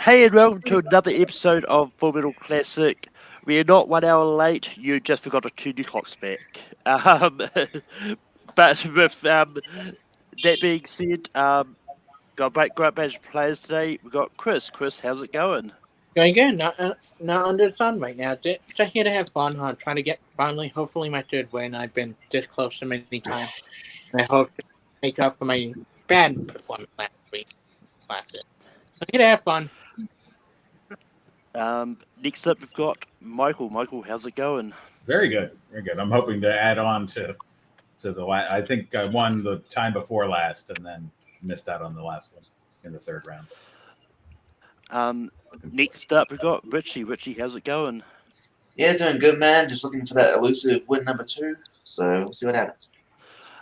Hey and welcome to another episode of Full Metal Classic. We are not 1 hour late, you just forgot to turn your clocks back. But with that being said, got a great bunch of players today. We've got Chris. Chris, how's it going? Going good. Not under the sun right now. Just here to have fun. Trying to get finally, hopefully, my third win. I've been this close so many times. And I hope to make up for my bad performance last week. So here to have fun. Next up, we've got Michael. Michael, how's it going? Very good, very good. I'm hoping to add on to the last. I think I won the time before last, and then missed out on the last one in the third round. Next up, we've got Richie. Richie, how's it going? Yeah, doing good, man. Just looking for that elusive win number 2. So we'll see what happens.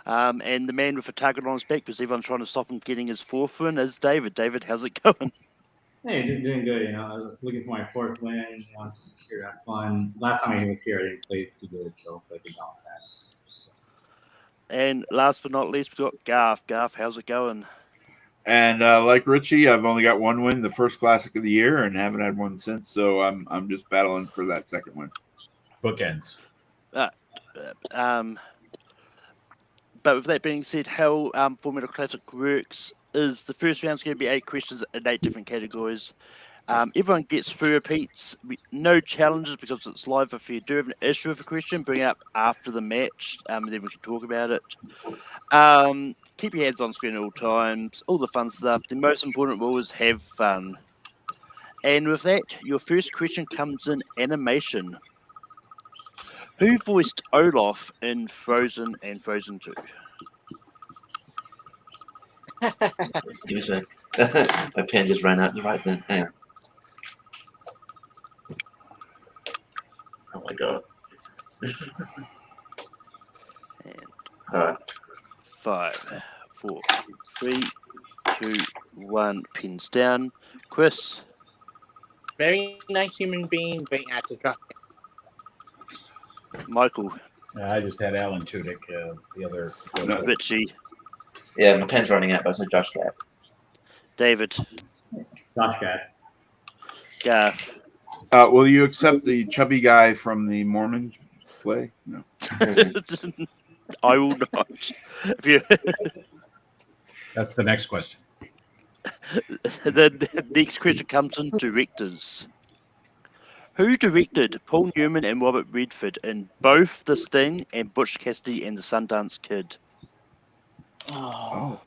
And the man with a target on his back because everyone's trying to stop him getting his fourth win is David. David, how's it going? Hey, doing good. I was looking for my fourth win. Just here to have fun. Last time I was here, I didn't play too good, so I think I'll that. And last but not least, we've got Garth. Garth, how's it going? And like Richie, I've only got one win, the first classic of the year, and haven't had one since. So I'm just battling for that second win. Bookends. But with that being said, how Full Metal Classic works is the first round's going to be 8 questions in 8 different categories. Everyone gets 3 repeats, no challenges because it's live. If you do have an issue with a question, bring it up after the match, and then we can talk about it. Keep your hands on screen at all times, all the fun stuff. The most important rule is have fun. And with that, your first question comes in animation. Who voiced Olaf in Frozen and Frozen 2? Give me a sec. My pen just ran out right then. Hang on. Oh my god. And Alright. 5, 4, 3, 2, 1. Pins down. Chris. Very nice human being, very active. Michael. I just had Alan Tudyk, the other. Richie. Yeah, my pen's running out, but I said Josh Gad. David. Josh Gad. Garth. Will you accept the chubby guy from the Mormon play? No. I will not. That's the next question. The next question comes in directors. Who directed Paul Newman and Robert Redford in both The Sting and Butch Cassidy and the Sundance Kid? Oh.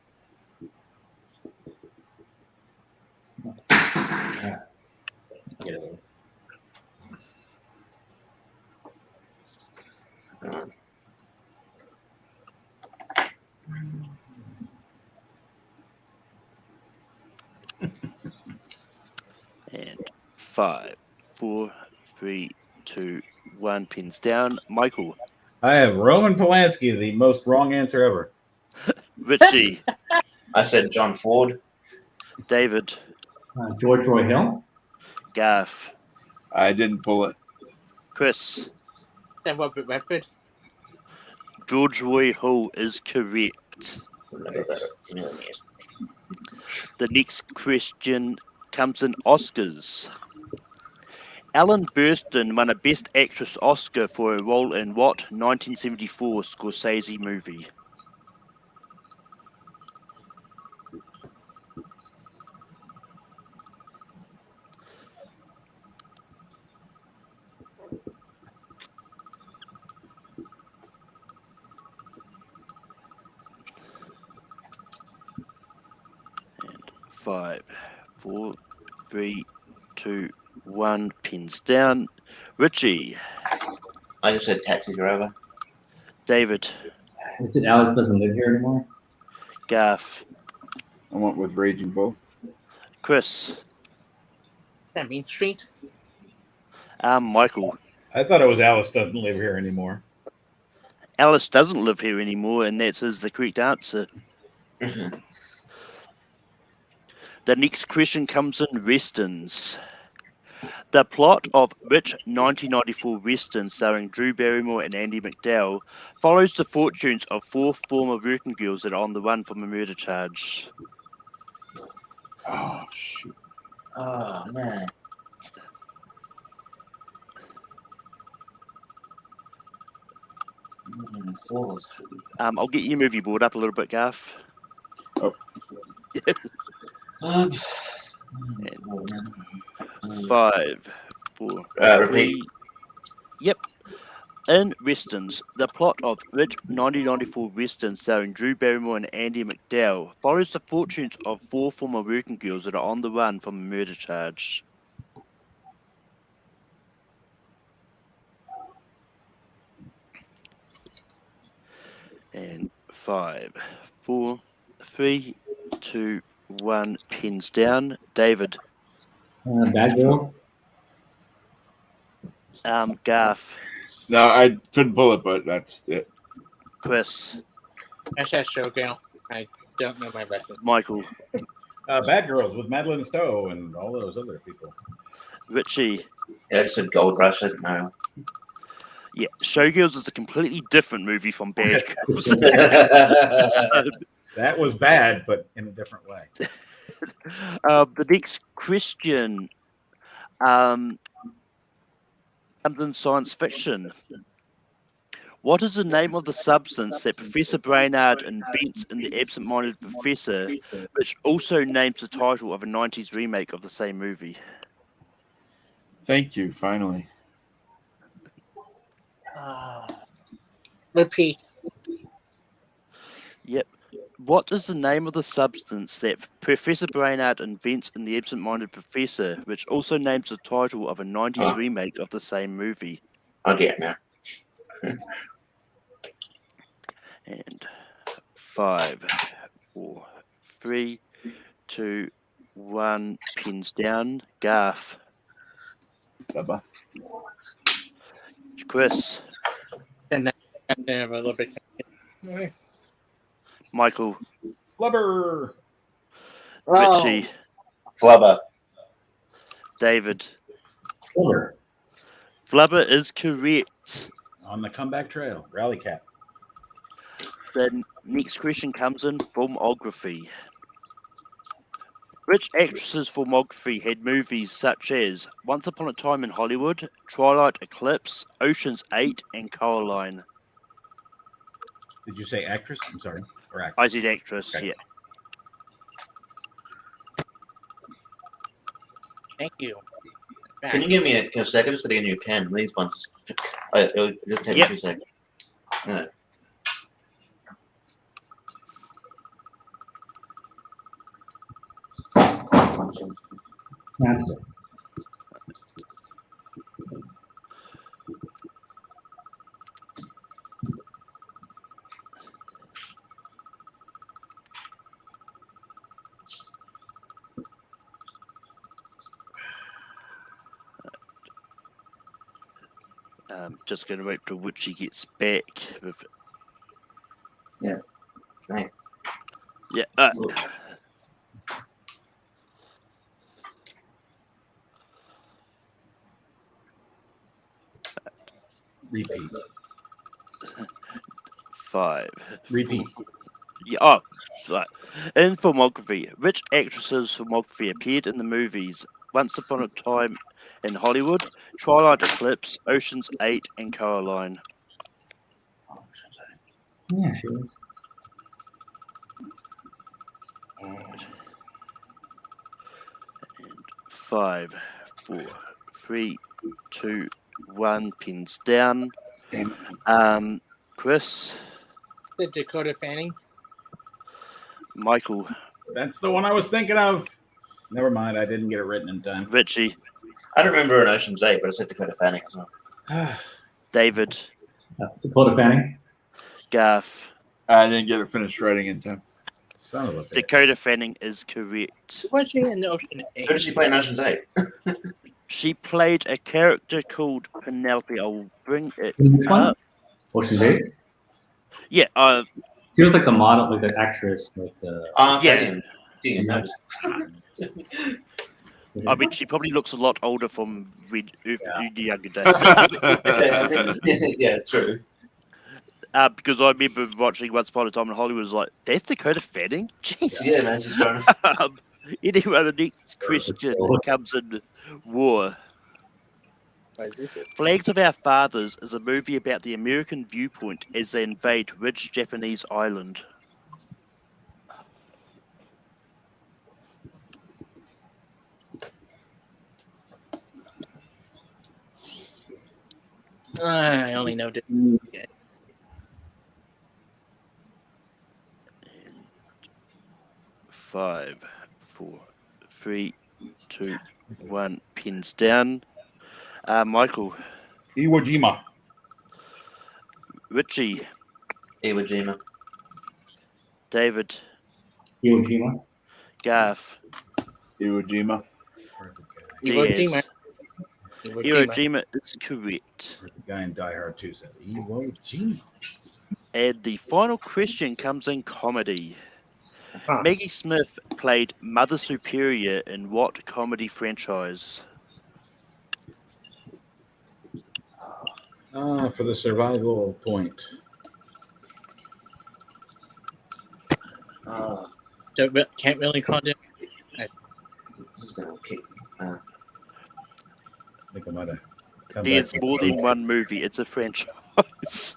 And 5, 4, 3, 2, 1. Pins down. Michael. I have Roman Polanski, the most wrong answer ever. Richie. I said John Ford. David. George Roy Hill. Garth. I didn't pull it. Chris. Then Robert Redford. George Roy Hill is correct. Remember that a million years. The next question comes in Oscars. Ellen Burstyn won a Best Actress Oscar for a role in what 1974 Scorsese movie? And 5, 4, 3, 2, 1. Pins down. Richie. I just said Taxi Driver. David. Is it Alice doesn't live here anymore? Garth. I went with Raging Bull. Chris. That means Street. Michael. I thought it was Alice doesn't live here anymore. Alice doesn't live here anymore, and that is the correct answer. Mm-hmm. The next question comes in westerns. The plot of which 1994 western starring Drew Barrymore and Andie MacDowell follows the fortunes of 4 former working girls that are on the run from a murder charge? Oh, shoot. Oh man. Flores. I'll get your movie board up a little bit, Garth. Um, 5, 4, repeat. 3. Yep. In Westerns, the plot of Red 1994 Western starring Drew Barrymore and Andy McDowell follows the fortunes of 4 former working girls that are on the run from a murder charge. And 5, 4, 3, 2, 1. Pens down. David. Bad Girls. Garth. No, I couldn't pull it, but that's it. Chris. That's that showgirl. I don't know my rest. Michael. Bad Girls with Madeline Stowe and all those other people. Richie. Yeah, I said Gold Rush. I didn't know. Yeah, Showgirls is a completely different movie from Bad Girls. That was bad, but in a different way. The next question comes in science fiction. What is the name of the substance that Professor Brainard invents in The Absent-Minded Professor, which also names the title of a 90s remake of the same movie? Thank you. Finally. Repeat. Yep. What is the name of the substance that Professor Brainard invents in The Absent-Minded Professor, which also names the title of a 90s remake of the same movie? I get it now. And 5, 4, 3, 2, 1. Pins down. Garth. Bye-bye. Chris. And then a little bit. Michael. Flubber. Richie. Flubber. David. Flubber. Flubber is correct. On the comeback trail. Rally Cat. The next question comes in filmography. Which actress's filmography had movies such as Once Upon a Time in Hollywood, Twilight Eclipse, Ocean's 8, and Coraline? Did you say actress? I'm sorry. Or actor? I said actress, Okay. yeah. Thank you. Can you give me a second? Just to get a new pen. These ones. It'll just take me 2 seconds. Yeah. That's it. Just going to wait till Witchy gets back. With... Yeah. Thanks. Yeah. Repeat. 5. Repeat. Yeah. Oh, right. In filmography, which actress's filmography appeared in the movies Once Upon a Time in Hollywood, Twilight Eclipse, Ocean's 8, and Coraline? Yeah, she was. And 5, 4, 3, 2, 1. Pins down. Chris. The Dakota Fanning. Michael. That's the one I was thinking of. Never mind. I didn't get it written in time. Richie. I don't remember an Ocean's 8, but I said Dakota Fanning as well. David. Dakota Fanning. Garth. I didn't get it finished writing in time. Son of a bitch. Dakota Fanning is correct. Was she in the Ocean 8? Who did she play in Ocean's 8? She played a character called Penelope. I'll bring it This one? up. Ocean's 8. Yeah, She was like the model, like the actress, like the. Yeah. Didn't notice. I mean, she probably looks a lot older from the younger days. Yeah, true. Because I remember watching Once Upon a Time in Hollywood, was like, that's Dakota Fanning? Jeez. Yeah, man, she's trying Anyway, the next question comes in war. Flags of Our Fathers is a movie about the American viewpoint as they invade Ridge Japanese island. I only know that. 5, 4, 3, 2, 1. Pins down. Michael, Iwo Jima. Richie, Iwo Jima. David, Iwo Jima. Garth, Iwo Jima. Iwo Diaz. Jima. Iwo Iwo Jima. Jima is correct. The guy in Die Hard 2 said Iwo Jima. And the final question comes in comedy. Huh. Maggie Smith played Mother Superior in what comedy franchise? For the survival point. Can't really call it. This is gonna kick. I think I might have come There's back. more than one movie. It's a franchise.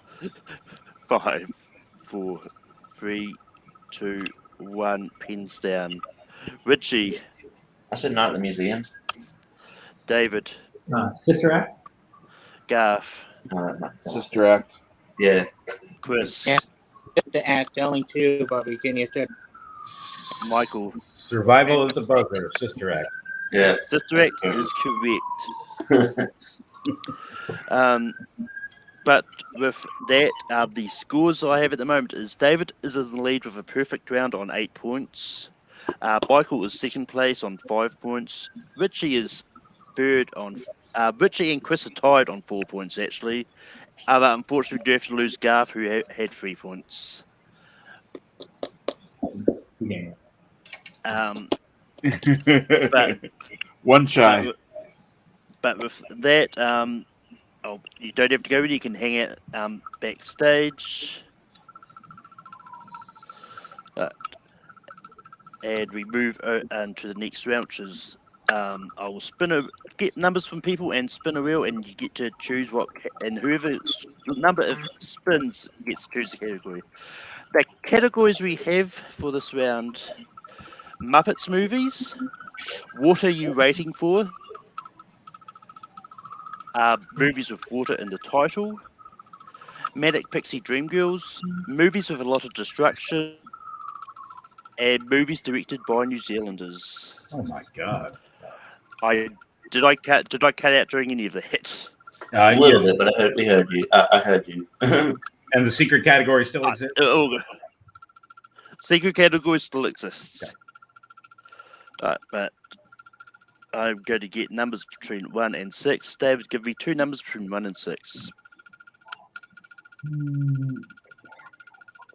5, 4, 3, 2, 1. Pins down. Richie, I said not at the museum. David, Sister Act. Garth, Sister Act. Yeah. Chris, Yeah. The act only two, but we can get Michael. Survival of the Buzzer, Sister Act. Yeah. Sister Act is correct. But with that, the scores I have at the moment is David is in the lead with a perfect round on 8 points. Michael is second place on 5 points. Richie is third on. Richie and Chris are tied on 4 points actually. Unfortunately, we do have to lose Garth, who had 3 points. Yeah. But One shy. But with that, you don't have to go in. You can hang out backstage. And we move into the next round, which is I will get numbers from people and spin a wheel, and you get to choose and whoever number of spins gets to choose the category. The categories we have for this round: Muppets movies, What Are You Waiting For? Movies with water in the title, Manic Pixie Dream Girls, movies with a lot of destruction, and movies directed by New Zealanders. Oh my God. Did I cut out during any of that? A little Yes. bit, but we heard you. I heard you. And the secret category still exists? Secret category still exists. But I'm going to get numbers between 1 and 6. David, give me 2 numbers between 1 and 6.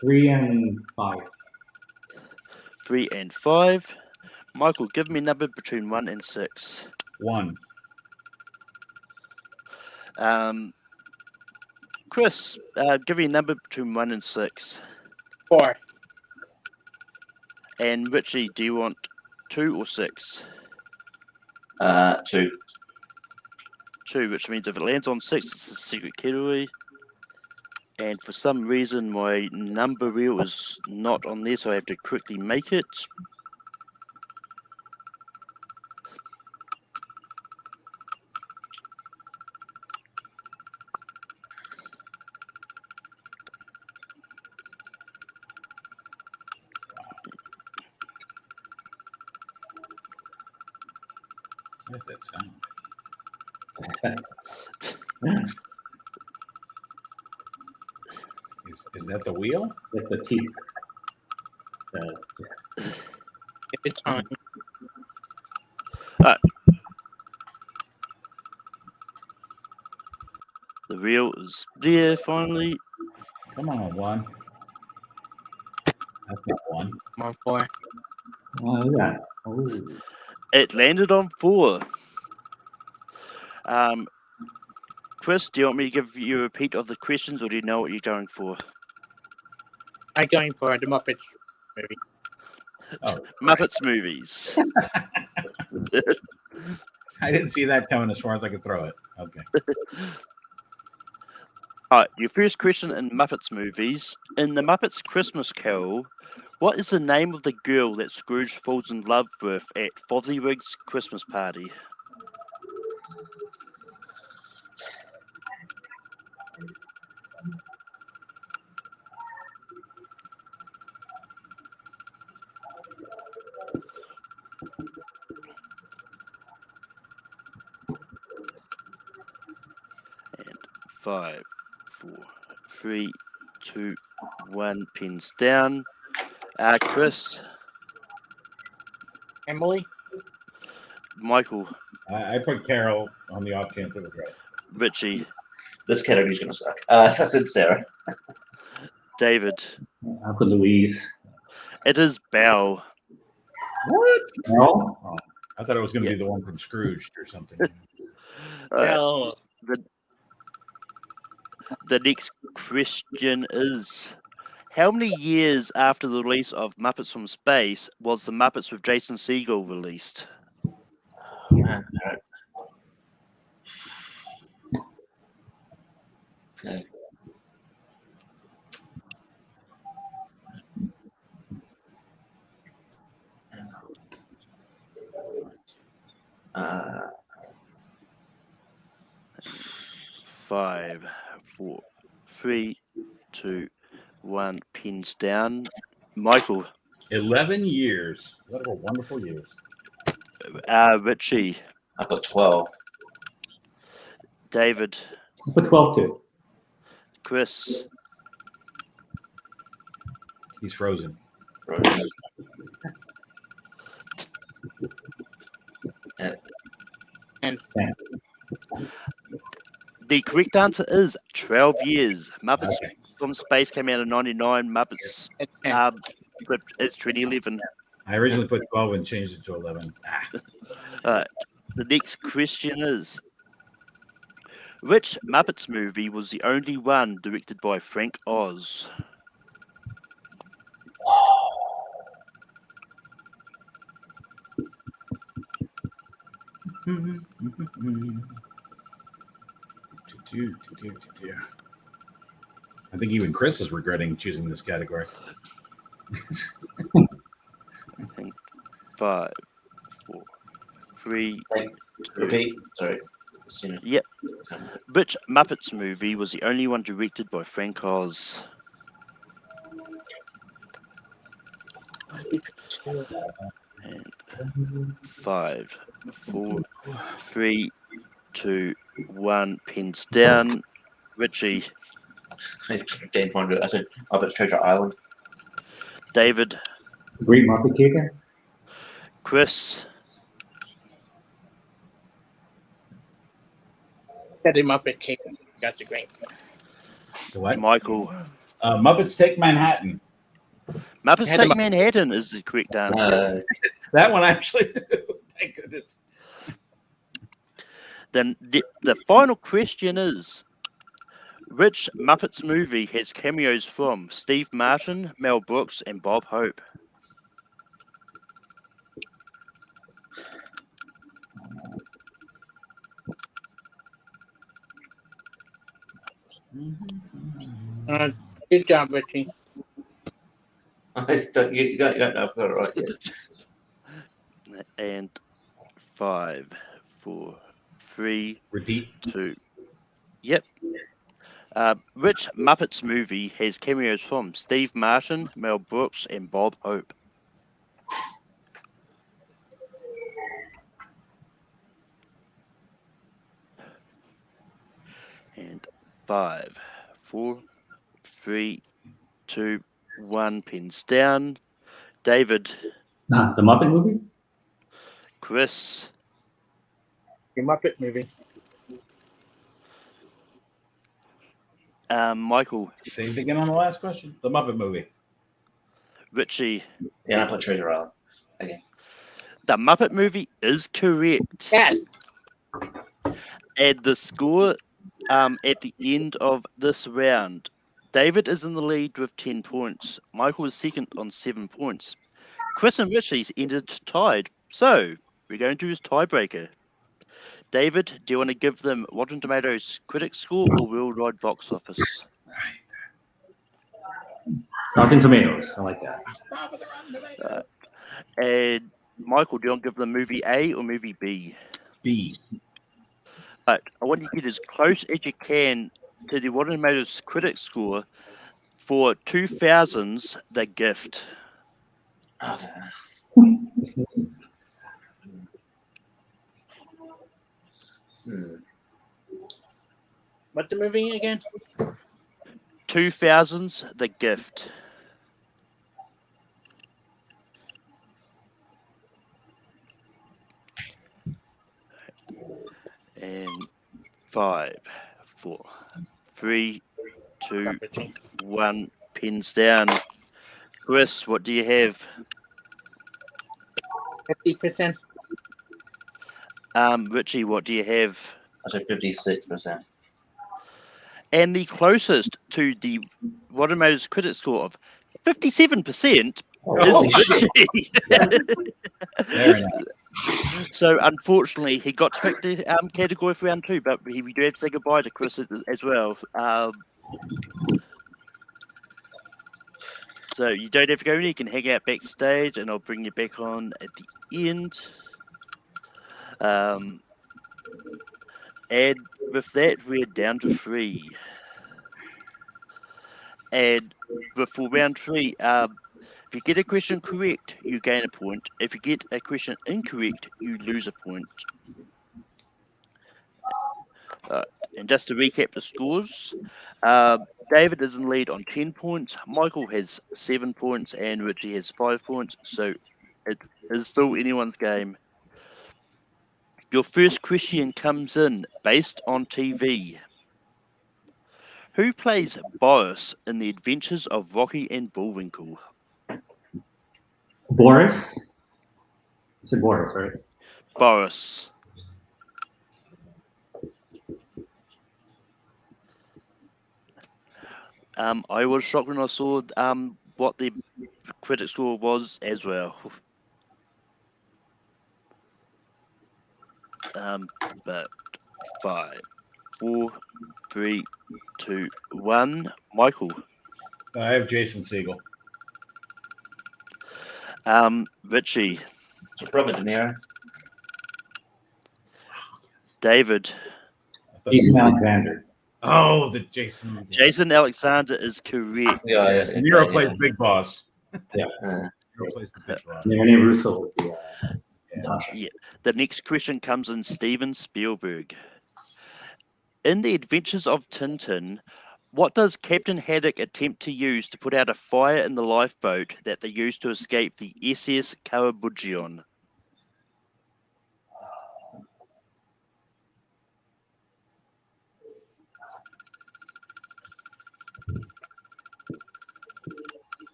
3 and 5. 3 and 5. Michael, give me a number between 1 and 6. 1. Chris, give me a number between 1 and 6. 4. And Richie, do you want 2 or 6? 2. 2, which means if it lands on 6, it's a secret category. And for some reason, my number wheel is not on there, so I have to quickly make it. What's that sound? Is that the wheel? With the teeth. It's on. The wheel is there finally. Come on, 1. That's not 1. I'm on 4. Oh, yeah. Oh. It landed on 4. Chris, do you want me to give you a repeat of the questions, or do you know what you're going for? I'm going for the Muppets movie. Oh, Muppets movies. I didn't see that coming as far as I could throw it. Okay. All right, your first question in Muppets movies. In the Muppets Christmas Carol, what is the name of the girl that Scrooge falls in love with at Fozziwig's Christmas party? And 5, 4, 3, 2, 1, pins down. Chris, Emily? Michael, I put Carol on the off chance it was right. Richie, This category's gonna suck. So I said Sarah. David. I put Louise. It is Belle. What? No? Oh. I thought it was going to Yeah. be the one from Scrooge or something. Well, The next question is, how many years after the release of Muppets from Space was the Muppets with Jason Segel released? Man, all right. Okay. Uh, 5, 4, 3, 2, 1, pins down. Michael, 11 years. What a wonderful years. Richie, I put 12. David, I put 12 too. Chris, He's frozen. The correct answer is 12 years. Muppets Okay. from Space came out in 99. Muppets, it's 10. but it's 2011. I originally put 12 and changed it to 11. The next question is, which Muppets movie was the only one directed by Frank Oz? I think even Chris is regretting choosing this category. I think 5, 4, 3. Repeat. Sorry. Yep. Which Muppets movie was the only one directed by Frank Oz? And 5, 4, 3, 2, 1, pins down. Richie, I didn't want to do it. I said Muppets Treasure Island. David, Great Muppet Caper. Chris, Teddy Muppet Cape. Got the great. What? Michael. Muppets Take Manhattan. Muppets Had them Take up. Manhattan is the correct answer. That one actually. Thank goodness. Then the final question is, which Muppets movie has cameos from Steve Martin, Mel Brooks, and Bob Hope? Good job, Richie. You got it right. Yeah. And 5, 4, 3, Repeat. 2. Yep. Which Muppets movie has cameos from Steve Martin, Mel Brooks, and Bob Hope? And 5, 4, 3, 2, 1, pins down. David, The Muppet movie? Chris, The Muppet movie. Michael, Say it again on the last question. The Muppet movie. Richie. Yeah, I put Treasure Island. Again. The Muppet movie is correct. Yeah. And the score at the end of this round, David is in the lead with 10 points. Michael is second on 7 points. Chris and Richie's ended tied. So we're going to his tiebreaker. David, do you want to give them Rotten Tomatoes critic score or worldwide box office? Rotten Tomatoes. I like that. And Michael, do you want to give them movie A or movie B? B. But I want you to get as close as you can to the Rotten Tomatoes critic score for 2000's The Gift. Okay. What's the movie again? 2000's The Gift. And 5, 4, 3, 2, 1. Pins down. Chris, what do you have? 50%. Richie, what do you have? I said 56%. And the closest to the Rotten Tomatoes critic score of 57% Oh, is Richie. Very nice. So unfortunately, he got to pick the category for round 2, but we do have to say goodbye to Chris as well. So you don't have to go in, you can hang out backstage and I'll bring you back on at the end. And with that, we're down to 3. And before round 3, if you get a question correct, you gain a point. If you get a question incorrect, you lose a point. And just to recap the scores, David is in lead on 10 points, Michael has 7 points, and Richie has 5 points. So it is still anyone's game. Your first question comes in based on TV. Who plays Boris in The Adventures of Rocky and Bullwinkle? Boris. I said Boris, right? Boris. I was shocked when I saw what the critic score was as well. But 5, 4, 3, 2, 1. Michael. I have Jason Segel. Richie. It's Robert De Niro. David. Jason Alexander. Oh, the Jason. Jason Alexander is correct. Yeah. De Niro plays Big Boss. Yeah. De Niro plays the Big Boss. Renee Russo was the Natasha. Yeah. The next question comes in Steven Spielberg. In The Adventures of Tintin, what does Captain Haddock attempt to use to put out a fire in the lifeboat that they used to escape the SS Carabugion?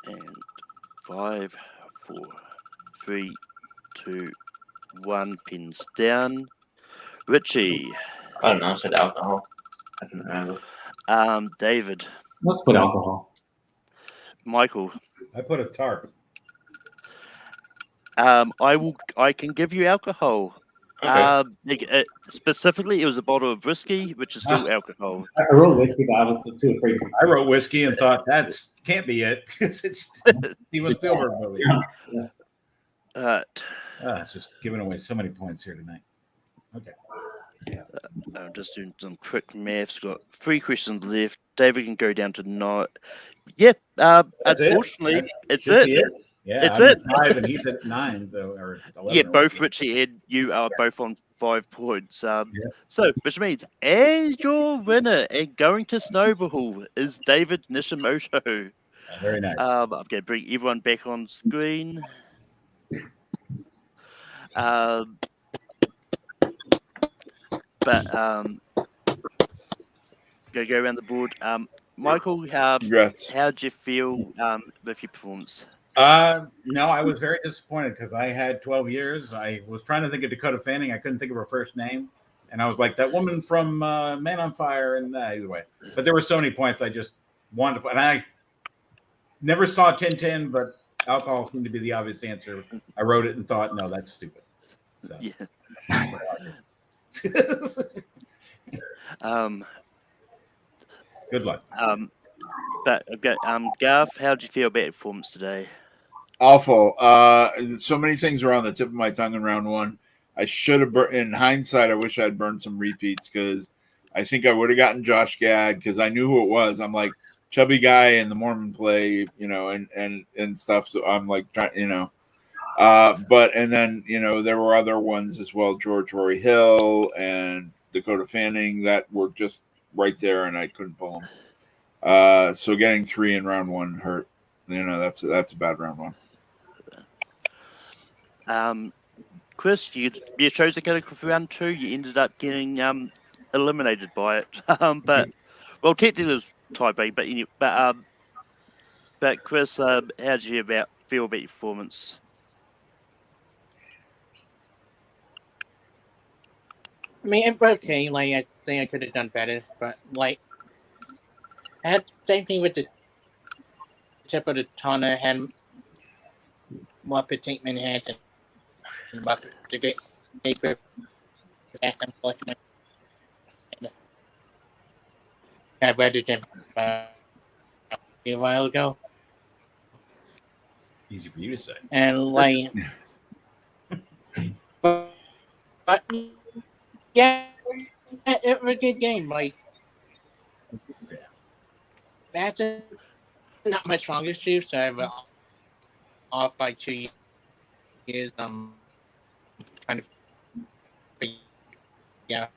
And 5, 4, 3, 2, 1. Pins down. Richie. I don't know. I said alcohol. I don't remember. David. Let's put alcohol. Michael. I put a tarp. I can give you alcohol. Okay. Specifically, it was a bottle of whiskey, which is still alcohol. I wrote whiskey, but I was too afraid. I wrote whiskey and thought that can't be it because it's Steven Spielberg movie. It's just giving away so many points here tonight. Okay. I'm just doing some quick maths. Got 3 questions left. David can go down to 9. Yep. Unfortunately, it's it. Yeah, it's I'm it. at 5 and he's at 9, so, or 11. Yeah, or both whatever. Richie and you are both on 5 points. So, which means as your winner and going to Snowball is David Nishimoto. Very nice. I'm going to bring everyone back on screen. But going to go around the board. Michael, Congrats. how'd you feel with your performance? No, I was very disappointed because I had 12 years. I was trying to think of Dakota Fanning. I couldn't think of her first name. And I was like, that woman from Man on Fire. And either way. But there were so many points I just wanted to put. And I never saw Tintin, but alcohol seemed to be the obvious answer. I wrote it and thought, no, that's stupid. So. Yeah. Good luck. But okay, Garth, how did you feel about your performance today? Awful. So many things were on the tip of my tongue in round one. I should have, in hindsight, I wish I'd burned some repeats because I think I would have gotten Josh Gad because I knew who it was. I'm like chubby guy in the Mormon play, and stuff. So I'm like trying, but and then there were other ones as well, George Rory Hill and Dakota Fanning that were just right there, and I couldn't pull them. So getting 3 in round one hurt. That's a bad round one. Chris, you chose the category for round 2. You ended up getting eliminated by it. But well, technically it was tie break. But Chris, how did you feel about your performance? I mean, it's okay. Like, I think I could have done better, but like, I had same thing with the tip of the tongue. I had more petite heads and Muppet to get paper back and forth. I read it a while ago. Easy for you to say. And like, but yeah, it was a good game. Like, that's not my strongest shoe, so I've off by 2 years. Trying to figure out,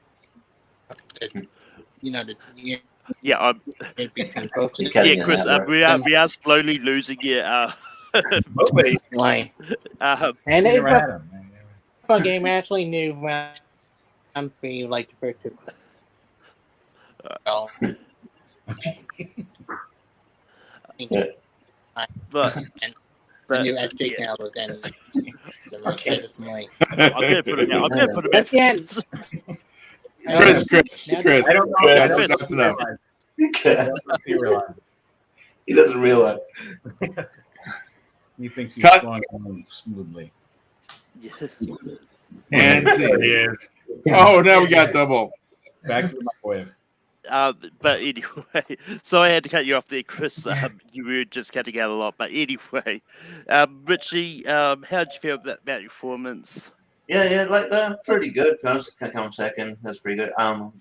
Yeah, between both. yeah, Chris, we are slowly losing you. Like, and it's a fun game. I actually knew round 3, like the first 2. But I knew FJ now, but then Okay. I'm gonna put it out. I'm gonna put it back. Again, Chris. I don't know. That's enough. He doesn't realize. He thinks he's Cut. flowing along smoothly. Yeah. And see. Oh, now we got double. Back to the microwave. But anyway, so I had to cut you off there, Chris. You were just cutting out a lot. But anyway, Richie, how did you feel about your performance? Yeah, like pretty good. First, come second. That's pretty good.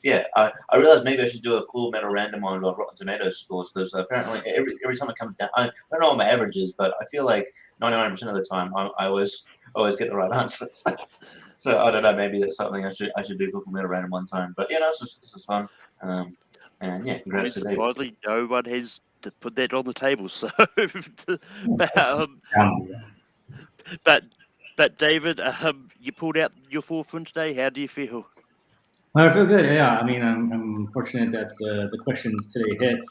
Yeah, I realized maybe I should do a full metal random on Rotten Tomatoes scores because apparently every time it comes down, I don't know what my average is, but I feel like 99% of the time I always get the right answers. So I don't know. Maybe that's something I should do for full metal random one time. But yeah, this is fun. And yeah, congrats to David. Surprisingly, no one has to put that on the table. So, but David, you pulled out your 4th win today. How do you feel? I feel good. Yeah, I mean, I'm fortunate that the questions today hit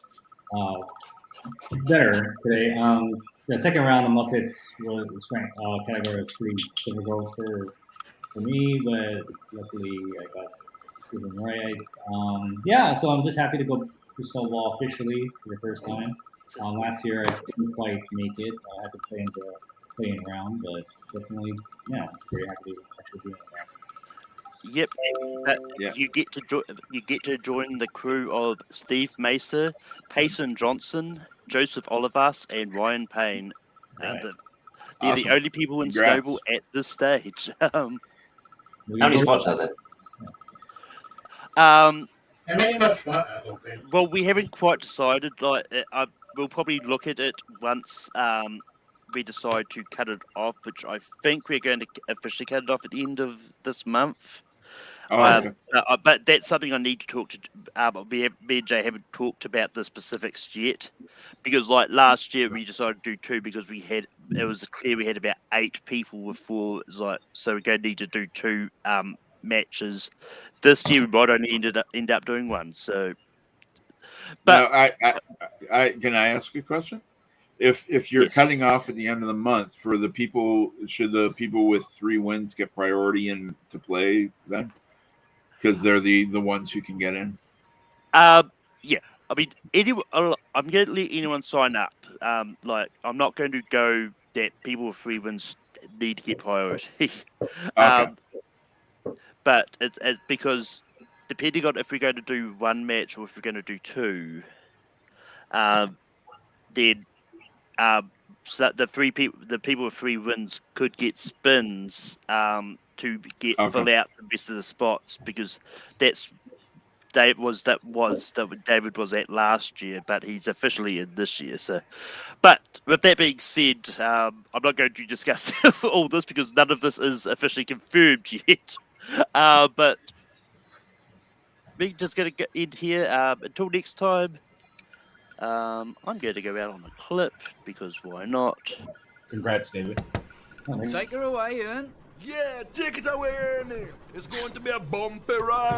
better today. The second round of Muppets category was pretty difficult for me, but luckily I got them right. Yeah, so I'm just happy to go to softball officially for the first time. Last year I didn't quite make it. I had to play in the playing round, but definitely, yeah, very happy to actually be in the round. Yep, Yeah. you get to join the crew of Steve Macer, Payson Johnson, Joseph Olivas, and Ryan Payne. Right. They're the Awesome. only people in Congrats. Snowball at this stage. How many spots are there? how many more spots are open? Well, we haven't quite decided. Like, we'll probably look at it once we decide to cut it off, which I think we're going to officially cut it off at the end of this month. Oh, okay. But that's something I need to talk to. Me and Jay haven't talked about the specifics yet, because like last year we decided to do 2 because it was clear we had about 8 people with 4. So we're going to need to do 2 matches. This year we might only end up doing 1. So, but now, I can I ask you a question? If you're Yes. cutting off at the end of the month for the people, should the people with 3 wins get priority in to play then? Because they're the ones who can get in. Yeah. I mean, I'm going to let anyone sign up. Like, I'm not going to go that people with 3 wins need to get priority. Okay. But it's because depending on if we're going to do 1 match or if we're going to do 2, then so the people with 3 wins could get spins to get fill out the rest of the spots, because that's David was at last year, but he's officially in this year. So, but with that being said, I'm not going to discuss all this because none of this is officially confirmed yet. But we're just going to end here. Until next time, I'm going to go out on a clip because why not? Congrats, David. Take her away, Ian. Yeah, take it away, Ernie. It's going to be a bumpy ride.